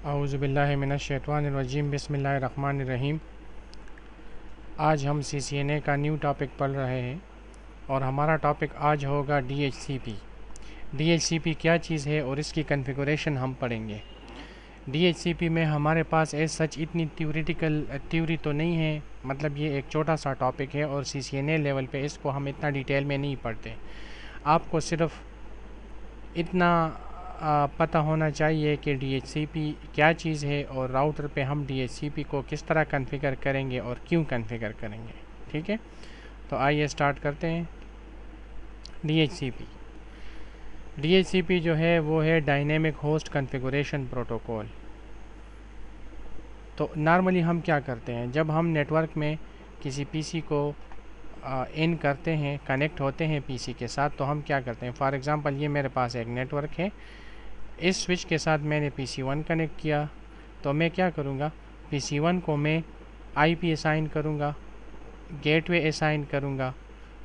औज़ुबिल्लाहि मिनश्शैतानिर्रजीम बिस्मिल्लाहिर्रहमानिर्रहीम। आज हम CCNA का न्यू टॉपिक पढ़ रहे हैं और हमारा टॉपिक आज होगा DHCP। DHCP क्या चीज़ है और इसकी कॉन्फ़िगरेशन हम पढ़ेंगे। DHCP में हमारे पास सच इतनी थ्योरी तो नहीं है, मतलब ये एक छोटा सा टॉपिक है और CCNA लेवल पे इसको हम इतना डिटेल में नहीं पढ़ते। आपको सिर्फ इतना पता होना चाहिए कि DHCP क्या चीज़ है और राउटर पे हम DHCP को किस तरह कॉन्फ़िगर करेंगे और क्यों कॉन्फ़िगर करेंगे। ठीक है, तो आइए स्टार्ट करते हैं। DHCP जो है वो है डायनेमिक होस्ट कॉन्फ़िगरेशन प्रोटोकॉल। तो नॉर्मली हम क्या करते हैं, जब हम नेटवर्क में किसी PC को इन करते हैं, कनेक्ट होते हैं PC के साथ, तो हम क्या करते हैं। फॉर एग्ज़ाम्पल ये मेरे पास एक नेटवर्क है, इस स्विच के साथ मैंने PC1 कनेक्ट किया, तो मैं क्या करूँगा, PC1 को मैं IP असाइन करूँगा, गेटवे असाइन करूँगा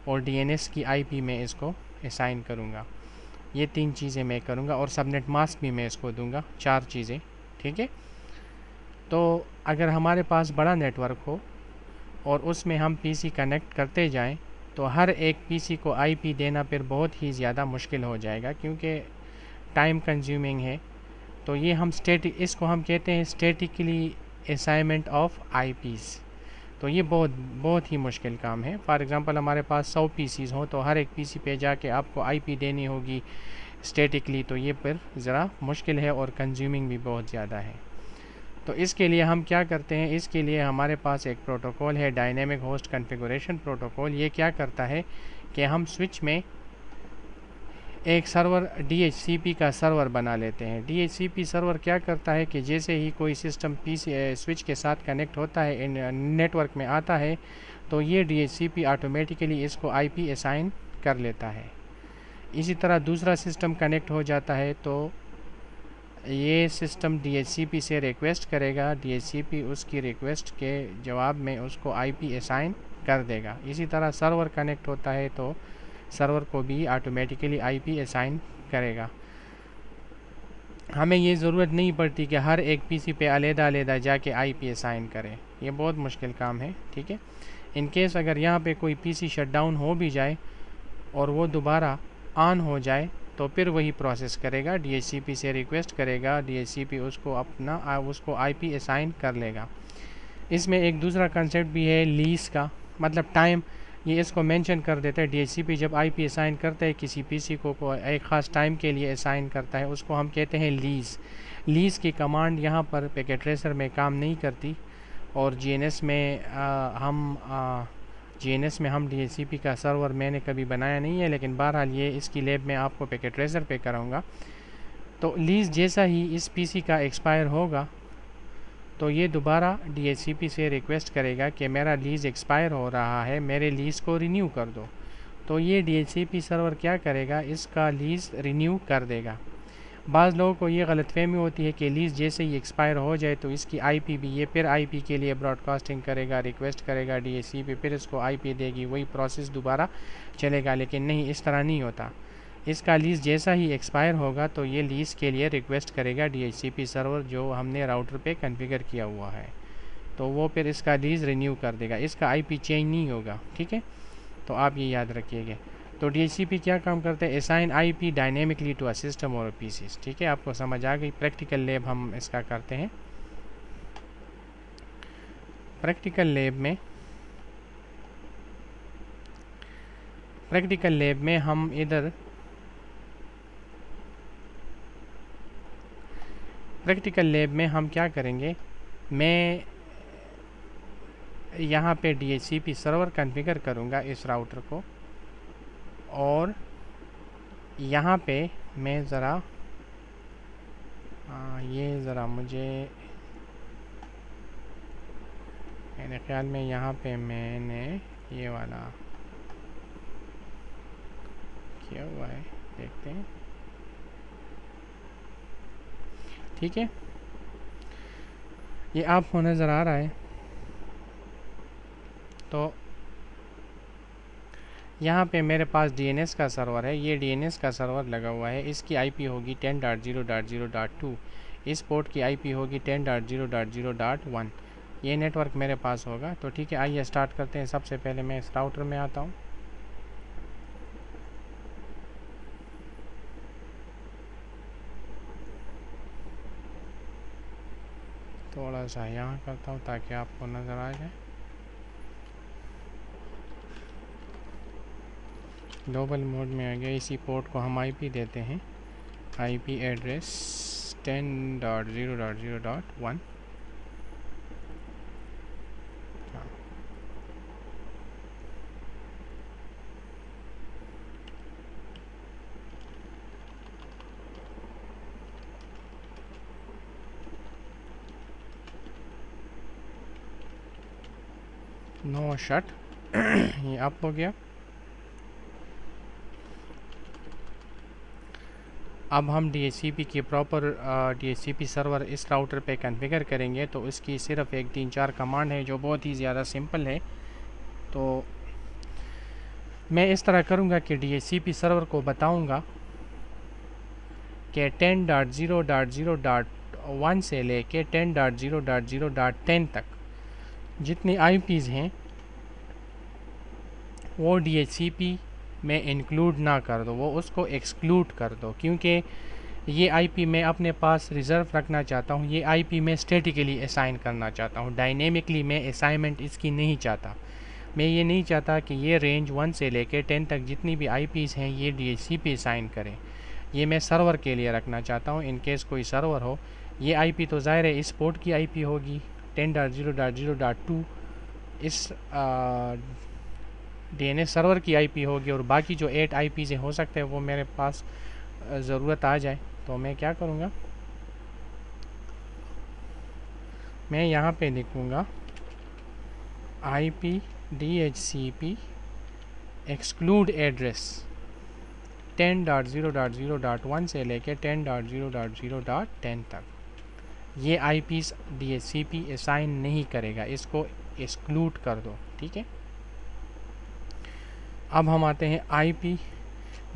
और DNS की IP में इसको असाइन करूँगा। ये 3 चीज़ें मैं करूँगा और सबनेट मास्क भी मैं इसको दूँगा, 4 चीज़ें। ठीक है, तो अगर हमारे पास बड़ा नेटवर्क हो और उसमें हम PC कनेक्ट करते जाएं, तो हर एक PC को IP देना फिर बहुत ही ज़्यादा मुश्किल हो जाएगा, क्योंकि टाइम कंज्यूमिंग है। तो ये हम इसको हम कहते हैं स्टैटिकली असाइनमेंट ऑफ IPs। तो ये बहुत ही मुश्किल काम है। फॉर एग्ज़ाम्पल हमारे पास 100 PCs हों, तो हर एक PC पे जाके आपको IP देनी होगी स्टैटिकली, तो ये फिर ज़रा मुश्किल है और कंज्यूमिंग भी बहुत ज़्यादा है। तो इसके लिए हम क्या करते हैं, इसके लिए हमारे पास एक प्रोटोकॉल है, डायनेमिक होस्ट कॉन्फ़िगरेशन प्रोटोकॉल। ये क्या करता है कि हम स्विच में एक सर्वर DHCP का सर्वर बना लेते हैं। DHCP सर्वर क्या करता है कि जैसे ही कोई सिस्टम स्विच के साथ कनेक्ट होता है, नेटवर्क में आता है, तो ये DHCP ऑटोमेटिकली इसको IP असाइन कर लेता है। इसी तरह दूसरा सिस्टम कनेक्ट हो जाता है, तो ये सिस्टम DHCP से रिक्वेस्ट करेगा, DHCP उसकी रिक्वेस्ट के जवाब में उसको IP असाइन कर देगा। इसी तरह सर्वर कनेक्ट होता है, तो सर्वर को भी ऑटोमेटिकली IP असाइन करेगा। हमें ये ज़रूरत नहीं पड़ती कि हर एक PC पे अलग-अलग जाके IP असाइन करें, ये बहुत मुश्किल काम है। ठीक है, इन केस अगर यहाँ पे कोई PC शटडाउन हो भी जाए और वो दोबारा ऑन हो जाए, तो फिर वही प्रोसेस करेगा, DHCP से रिक्वेस्ट करेगा, DHCP उसको IP असाइन कर लेगा। इसमें एक दूसरा कंसेप्ट भी है लीज़ का, मतलब टाइम। ये इसको मेंशन कर देता है, DHCP जब IP असाइन करता है किसी PC को एक ख़ास टाइम के लिए असाइन करता है, उसको हम कहते हैं लीज़। लीज़ की कमांड यहाँ पर पैकेट ट्रेसर में काम नहीं करती और GNS में हम DHCP का सर्वर मैंने कभी बनाया नहीं है, लेकिन बहरहाल ये इसकी लैब में आपको पैकेट ट्रेसर पे कराऊँगा। तो लीज़ जैसा ही इस PC का एक्सपायर होगा, तो ये दोबारा DHCP से रिक्वेस्ट करेगा कि मेरा लीज़ एक्सपायर हो रहा है, मेरे लीज़ को रिन्यू कर दो। तो ये DHCP सर्वर क्या करेगा, इसका लीज़ रिन्यू कर देगा। बाज़ लोगों को ये गलतफहमी होती है कि लीज़ जैसे ही एक्सपायर हो जाए तो इसकी IP भी, ये फिर IP के लिए ब्रॉडकास्टिंग करेगा, रिक्वेस्ट करेगा DHCP, फिर इसको IP देगी, वही प्रोसेस दोबारा चलेगा। लेकिन नहीं, इस तरह नहीं होता। इसका लीज़ जैसा ही एक्सपायर होगा तो ये लीज़ के लिए रिक्वेस्ट करेगा DHCP सर्वर जो हमने राउटर पे कॉन्फ़िगर किया हुआ है, तो वो फिर इसका लीज़ रिन्यू कर देगा, इसका IP चेंज नहीं होगा। ठीक है, तो आप ये याद रखिएगा। तो DHCP क्या काम करते हैं, assign IP dynamically to a system और PCs। ठीक है, आपको समझ आ गई। प्रैक्टिकल लैब हम इसका करते हैं। प्रैक्टिकल लैब में हम इधर प्रैक्टिकल लैब में हम क्या करेंगे, मैं यहाँ पे DHCP सर्वर कॉन्फ़िगर करूँगा इस राउटर को, और यहाँ पे मैं ज़रा ये ज़रा मुझे मेरे ख़्याल में यहाँ पे मैंने ये वाला किया हुआ है, देखते हैं। ठीक है, ये आपको नज़र आ रहा है। तो यहाँ पे मेरे पास DNS का सर्वर है, ये DNS का सर्वर लगा हुआ है, इसकी IP होगी 10.0.0.2। इस पोर्ट की आईपी होगी 10.0.0.1। ये नेटवर्क मेरे पास होगा। तो ठीक है, आइए स्टार्ट करते हैं। सबसे पहले मैं इस राउटर में आता हूँ। थोड़ा सा यहाँ करता हूँ ताकि आपको नज़र आ जाए। ग्लोबल मोड में आ गया। इसी पोर्ट को हम आईपी देते हैं, आईपी एड्रेस 10.0.0.1। नो शट ये अप हो गया। अब हम DHCP की प्रॉपर DHCP सर्वर इस राउटर पे कॉन्फ़िगर करेंगे। तो इसकी सिर्फ एक 3-4 कमांड है जो बहुत ही ज़्यादा सिंपल है। तो मैं इस तरह करूँगा कि DHCP सर्वर को बताऊँगा कि 10.0.0.1 से लेके 10.0.0.10 तक जितनी IPs हैं वो DHCP में इंक्लूड ना कर दो, वो उसको एक्सक्लूड कर दो, क्योंकि ये आईपी मैं अपने पास रिज़र्व रखना चाहता हूँ। ये आईपी मैं स्टैटिकली असाइन करना चाहता हूँ, डायनेमिकली मैं असाइनमेंट इसकी नहीं चाहता। मैं ये नहीं चाहता कि ये रेंज 1 से लेकर 10 तक जितनी भी आईपीज़ हैं ये DHCP असाइन करें। ये मैं सर्वर के लिए रखना चाहता हूँ, इन केस कोई सर्वर हो। ये आईपी तो ज़ाहिर है इस पोर्ट की आईपी होगी 10.0.0.2, इस DNS सर्वर की आईपी होगी, और बाकी जो 8 आईपी से हो सकते हैं वो मेरे पास ज़रूरत आ जाए। तो मैं क्या करूँगा, मैं यहाँ पे लिखूँगा IP DHCP एक्सक्लूड एड्रेस 10.0.0.1 से लेके 10.0.0.10 तक। ये IPs DHCP असाइन नहीं करेगा, इसको एक्सक्लूड कर दो। ठीक है, अब हम आते हैं IP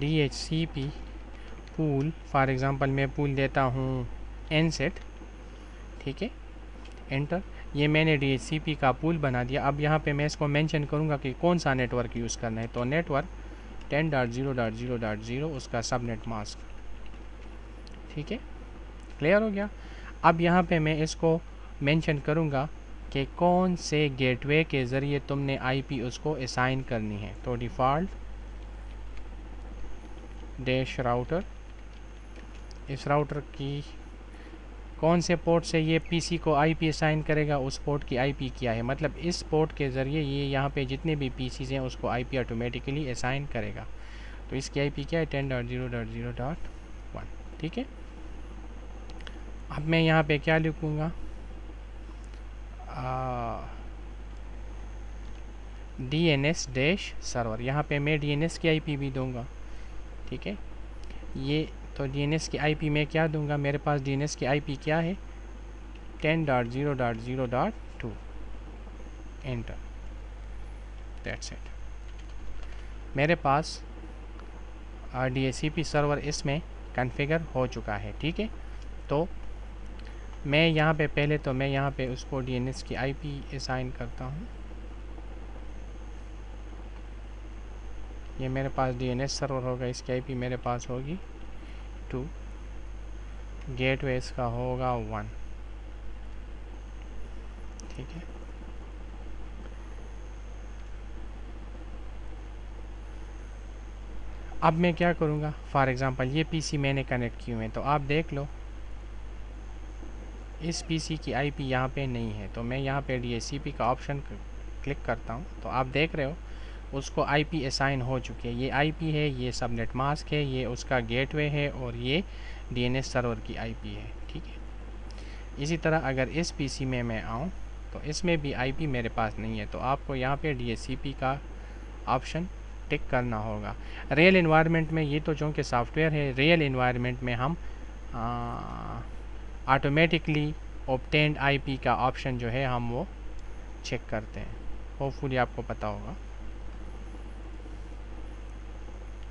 DHCP pool. For example मैं पूल देता हूँ nset। ठीक है, एंटर। ये मैंने DHCP का पूल बना दिया। अब यहाँ पे मैं इसको मेंशन करूँगा कि कौन सा नेटवर्क यूज़ करना है। तो नेटवर्क 10.0.0.0 उसका सबनेट मास्क। ठीक है, क्लियर हो गया। अब यहाँ पे मैं इसको मेंशन करूँगा कि कौन से गेटवे के ज़रिए तुमने IP उसको असाइन करनी है। तो डिफ़ॉल्ट डैश राउटर, इस राउटर की कौन से पोर्ट से ये पीसी को IP असाइन करेगा, उस पोर्ट की IP क्या है, मतलब इस पोर्ट के ज़रिए ये यहाँ पे जितने भी पीसीज हैं उसको IP ऑटोमेटिकली असाइन करेगा। तो इसकी IP क्या है 10.0.0.1। ठीक है, अब मैं यहाँ पे क्या लिखूँगा, DNS डैश सर्वर। यहाँ पे मैं DNS की IP भी दूँगा। ठीक है, ये तो DNS की IP में क्या दूंगा, मेरे पास DNS की IP क्या है 10.0.0.2। Enter, that's it. मेरे पास DHCP सर्वर इसमें कॉन्फ़िगर हो चुका है। ठीक है, तो मैं यहाँ पे पहले तो मैं यहाँ पे उसको DNS की IP असाइन करता हूँ। ये मेरे पास DNS सर्वर होगा, इसकी IP मेरे पास होगी 2, गेटवे इसका होगा 1। ठीक है, अब मैं क्या करूँगा, फॉर एग्ज़ाम्पल ये पीसी मैंने कनेक्ट किए हुए हैं, तो आप देख लो इस पीसी की आईपी यहाँ पे नहीं है। तो मैं यहाँ पे DHCP का ऑप्शन क्लिक करता हूँ, तो आप देख रहे हो उसको आईपी असाइन हो चुकी है। ये आईपी है, ये सबनेट मास्क है, ये उसका गेटवे है, और ये DNS सर्वर की आईपी है। ठीक है, इसी तरह अगर इस पीसी में मैं आऊँ तो इसमें भी आईपी मेरे पास नहीं है। तो आपको यहाँ पे DHCP का ऑप्शन टिक करना होगा। रियल इन्वायरमेंट में ये तो चूँकि सॉफ्टवेयर है, रियल इन्वायरमेंट में हम ऑटोमेटिकली ऑब्टेन्ड आईपी का ऑप्शन जो है हम वो चेक करते हैं। होपफुली आपको पता होगा,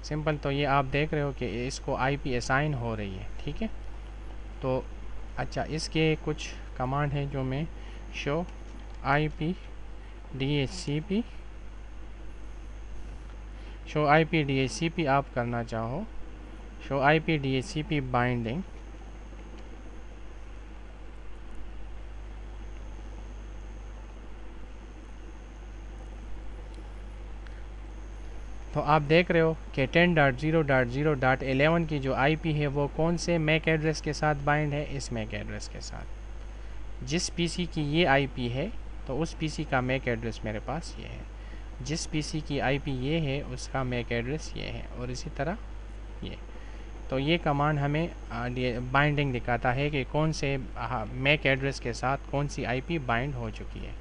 सिंपल। तो ये आप देख रहे हो कि इसको आईपी असाइन हो रही है। ठीक है, तो अच्छा, इसके कुछ कमांड हैं जो मैं show IP DHCP show IP DHCP आप करना चाहो, शो IP DHCP बाइंडिंग, तो आप देख रहे हो कि 10.0.0.11 की जो IP है वो कौन से मैक एड्रेस के साथ बाइंड है, इस मैक एड्रेस के साथ। जिस PC की ये IP है तो उस PC का मैक एड्रेस मेरे पास ये है, जिस PC की IP ये है उसका मैक एड्रेस ये है, और इसी तरह ये। तो ये कमांड हमें बाइंडिंग दिखाता है कि कौन से मैक एड्रेस के साथ कौन सी IP बाइंड हो चुकी है।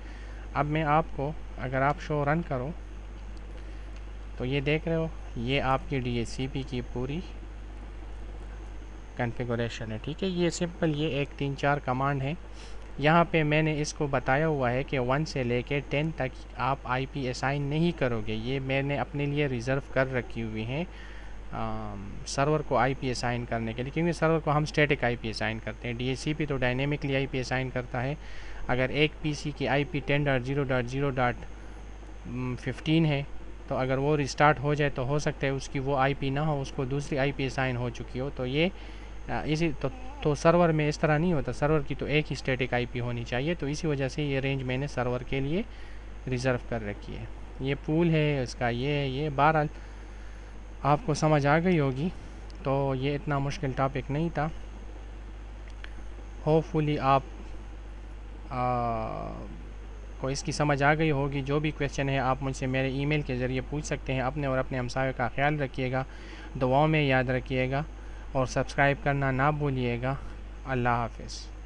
अब मैं आपको, अगर आप शो रन करो तो ये देख रहे हो, ये आपकी DHCP की पूरी कॉन्फ़िगरेशन है। ठीक है, ये सिंपल, ये एक 3-4 कमांड है। यहाँ पे मैंने इसको बताया हुआ है कि 1 से लेके 10 तक आप IP असाइन नहीं करोगे, ये मैंने अपने लिए रिज़र्व कर रखी हुई हैं सर्वर को IP असाइन करने के लिए, क्योंकि सर्वर को हम स्टैटिक IP असाइन करते हैं, DHCP तो डायनेमिकली IP असाइन करता है। अगर एक PC की IP 10.0.0.15 है तो अगर वो रिस्टार्ट हो जाए तो हो सकता है उसकी वो IP ना हो, उसको दूसरी IP असाइन हो चुकी हो। तो ये इसी तो सर्वर में इस तरह नहीं होता, सर्वर की तो एक ही स्टैटिक IP होनी चाहिए। तो इसी वजह से ये रेंज मैंने सर्वर के लिए रिज़र्व कर रखी है। ये पूल है इसका, ये बहरहाल आपको समझ आ गई होगी। तो ये इतना मुश्किल टॉपिक नहीं था। होपफुली आप को इसकी समझ आ गई होगी। जो भी क्वेश्चन है आप मुझसे मेरे ईमेल के ज़रिए पूछ सकते हैं। अपने और अपने हमसायों का ख्याल रखिएगा, दुआओं में याद रखिएगा, और सब्सक्राइब करना ना भूलिएगा। अल्लाह हाफ़िज़।